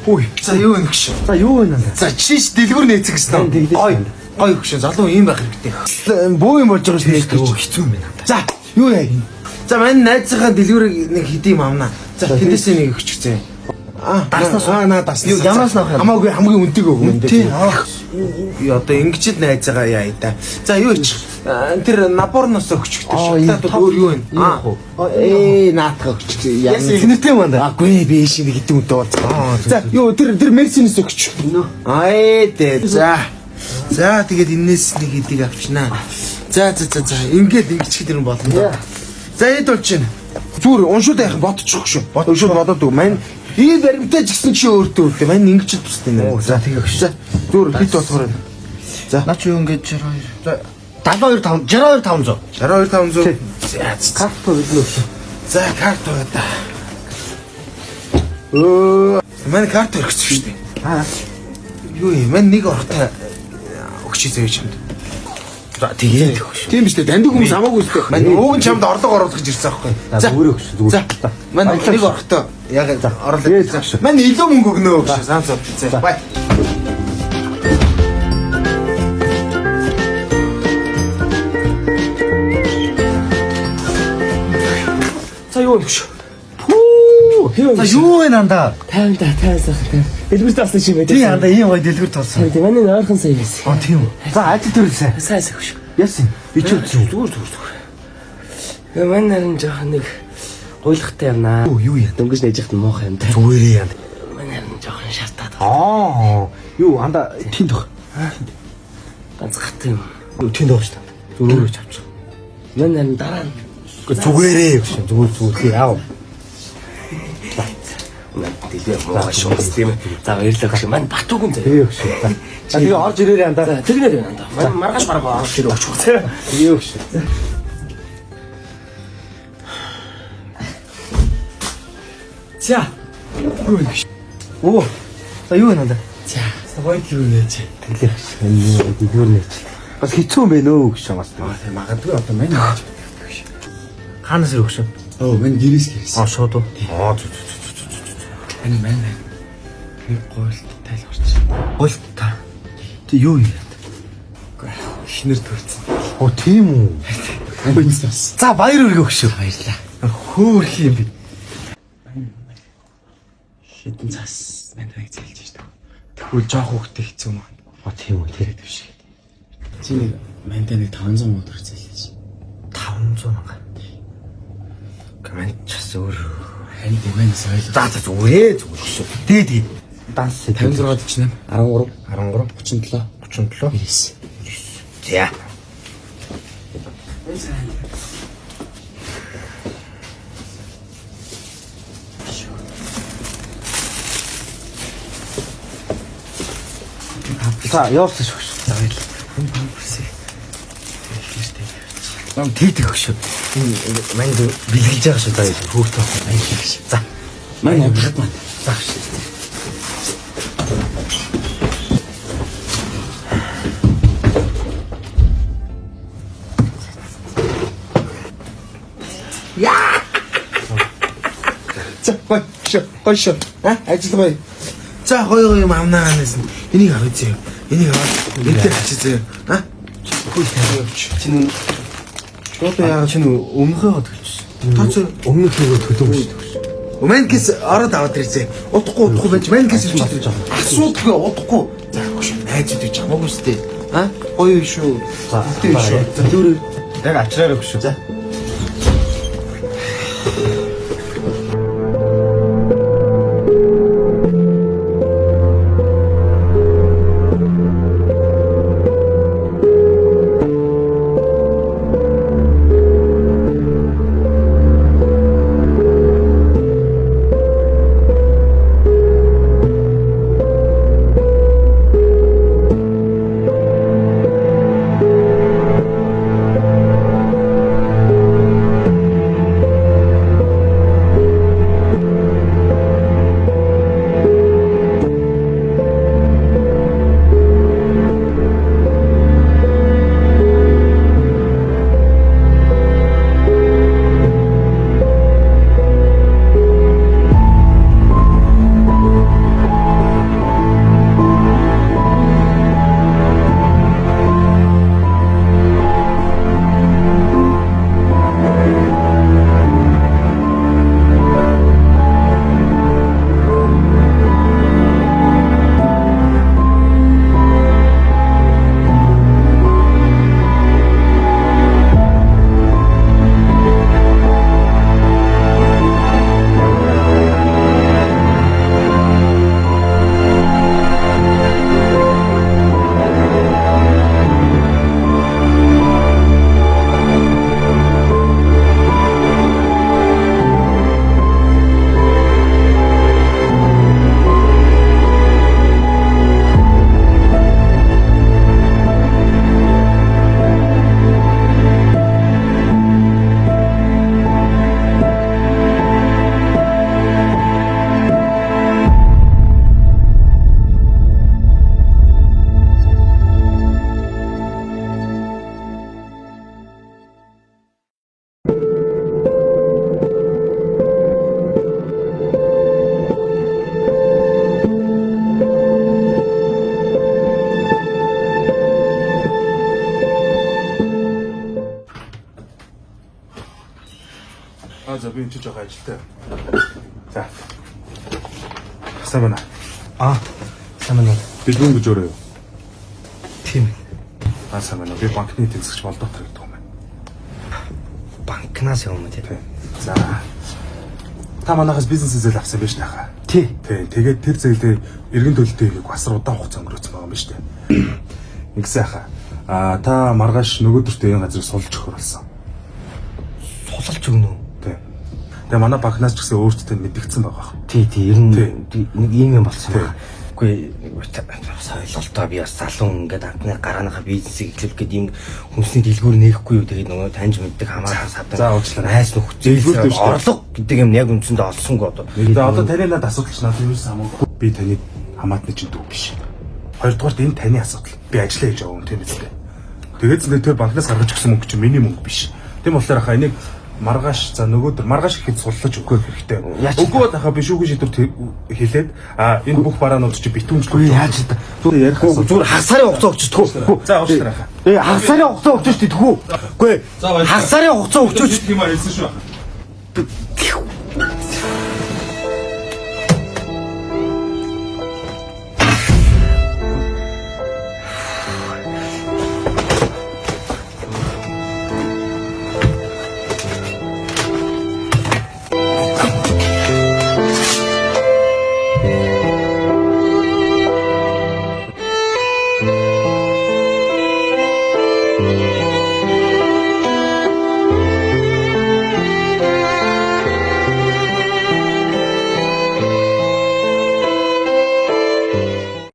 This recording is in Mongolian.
Үй. За юу вэ гэж. За юу вэ нэ? За чиш дэлгүр нээцэг гэсэн. Гой. Гой өгшин залуу юм байх хэрэгтэй. Буу юм болж байгаа шүү дээ. Хэцүү юм байна. За юу яа. За манай найзынхаа дэлгүүрийг нэг хэдийм амнаа. За тэндээсээ нэг өгчихсэн. Надаас юу ямаас авах юм? Хамаагүй хамгийн үнэтэйг өгнө. Тийм. Одоо ингэж л найзаагаа яа да. За юу ич. Тэр наборноос өгчихтэй шоколадууд өөр юу вэ? Наатах өгчих. Яа. Тэнэртэй юм даа. Гүй би шиг нэг хэдэн үнэтэй болцсон. За юу тэр мерсинес өгч. Дээ. За тэгээд энэс нэг хэдийг авчнаа. За ингээд ингэчихэд юм болно. За эд болж байна. Зүгээр уншууд яах бодчих шүү. Уншууд бодоод үг. Мань ийм баримтаа ч гэсэн чи өөртөө үүртэй. Мань ингэж л тустай нэ. За тэгээ өгч. За зүгээр хит болохоор байна. За Наач юу ингэж 62 62500. Карт билүү. За карт байна да. Мань карт өргөцсөн шүү дээ. Юу юм? Мань нэг ортой өгч зөөж юмд. За тэгээд тийм биш үү? Дандаг хүмүүс хамаагүй шүү дээ. Мань ууг нь чамд орлого оруулах гэж ирсэн аахгүй. За өөрөө өгч зүгээр. За мань нэг ортой яг орлого. Мань илүү мөнгө өгнө өгш. Санаа зов. За бай. За юу юм биш. За юу вэ нанда? 50 сайхан. Дэлгүүр таасан шиг байдаг. Тийм анда ийм гоё дэлгүр толсон. Тийм манай ойрхон сайн байсан. Тийм үү. За ажил төрөлсэй. Сайн хөш. Яасан? Би ч зүгээр. Манай нарийн жоохон нэг гуйлахтай юмнаа. Юу яа? Дөнгөж нээж ихт муухай юм да. Зүгээрээ яа. Манай нарийн жоохон шартаад. Юу анда тэнд баг. Ганц гат юм. Юу тэнд баг шүү дээ. Зүгээрээ авчих. Манай нарийн дараа нь зүгээрээ өгш. Зүгээр яав. Дэлгэр муухай шуус тийм. За баярлалаа гэж маань Батуугийн заяа. Тэгээ өгш. За тэгээ орж ирээрээ анда. Тэрнэр байна анда. Маргааш орж ирээ өгч баг. Тэгээ өгш. За. Юу вэ? За юу вэ нанда? За. Гоё юу нээж. Тэглэх. Энэ дэлгүүр нээж. Бас хэцүү юм бэ нөө гэж бас. Тийм магадгүй одоо мань нээж. Хаанаас өгш? Мань гэрээс. Шууд уу. Зү. Мань. Нэг гойлттай л орчих. Голта. Тэг юу юм? Ихнэр төрсэн. Тийм үү. Үнэс. За баяр үргэ өгш. Баярлалаа. Хөөх юм би. Хэдэн цаас манд байг зээлж штэ. Тэгвэл жоох хөвгтэй хэцүү юм. Тийм үү. Тэр Биш. Чи нэг манд нэг 500 мод зээлж. 500 мянга. Комент час өөр. Харин дэмэнээс ойлоо. За зүгээр шүү. Тэгээ. Данс 56 48 13 37 За. За явуулсан шүү. За баярлалаа. Нам тийдэг өгш. Манд бэлгэлж байгаа шүү даа. Хөөхтэй баярлалаа гэж. За. Манай аврах маань. За. За гоё. Ажил гоё. За гоё юм амнаа нэсэн. Энийг авъя зөө. Энийг аваад эдгээр хачиж зөө. Хөөе тавьж. Чинь шууд яа чинь өмнөхөө төлж. Тооцоо Өмнөхөө төлөөгүй шүү. Манкис ороод аваад ирзээ. Удахгүй байж манкис ирж байгаа. Асуудалгүй удахгүй. За гош найзууд гэж хамаагүй сте. Гоё шүү. За шүү. зүрх яг ачраар өгш. За. За би энэ ч жоохон ажилтай. За. Сайн байна. Сайн байна. Дэлгүүн гэж өөрөө юу? Тийм. Сайн байна. Би банкны тэнцэгч Болдоотор гэдэг юм байна. Банкнаас юм уу тий. За. Та манайхаас бизнес зээл авсан байж тахаа. Тий. Тэгээд тэр зээлээ эргэн төлөлтөйг бас удаан хугацаа өнгөрөөсөн байгаа юм байна шүү дээ. Нэгсэн хаа. Та маргааш нөгөөдөртөө энэ газрыг сулж өгөх болсон. Сулж өгнө үү? Тэгээ манай банкнаас ч гэсэн өөртөө мэдгдсэн байгаа. Тий, ер нь нэг ийм юм болсон байна. Үгүй соёлолтоо би бас залуу ингээд анхны гарааныхаа бизнесийг эхлэх гээд ийм хүнсний дэлгүүр нээхгүй юу. Тэгээд нөгөө таньж мэддэг хамаатан савдан. За уучлаарай. Найс нөх зээлтэй орлого гэдэг юм яг үндсэндээ олсонгүй одоо. Тэгээд одоо таны надад асуудал ч надад юу хамаагүй. Би таны хамаатны чинь дүү биш. Хоёрдугаарт энэ таны асуудал. Би ажиллаа хийж байгаа юм тийм үстэй. Тэгээд зэн тэр банкнаас гаргаж өгсөн мөнгө чинь миний мөнгө биш. Тийм болохоор хаа энийг маргааш за нөгөөдөр маргааш ихэд суллаж өгөх хэрэгтэй. Үгүй байхаа биш үгүй шийдвэр хэлээд энэ бүх бараанууд чи битүүмжлүү яаж зүгээр ярих зүгээр хагас сарын хугацаа өгчдгүү. За уучлаарай хаа. Хагас сарын хугацаа өгч идэггүй. Үгүй хагас сарын хугацаа өгч тийм аа хэлсэн шүү.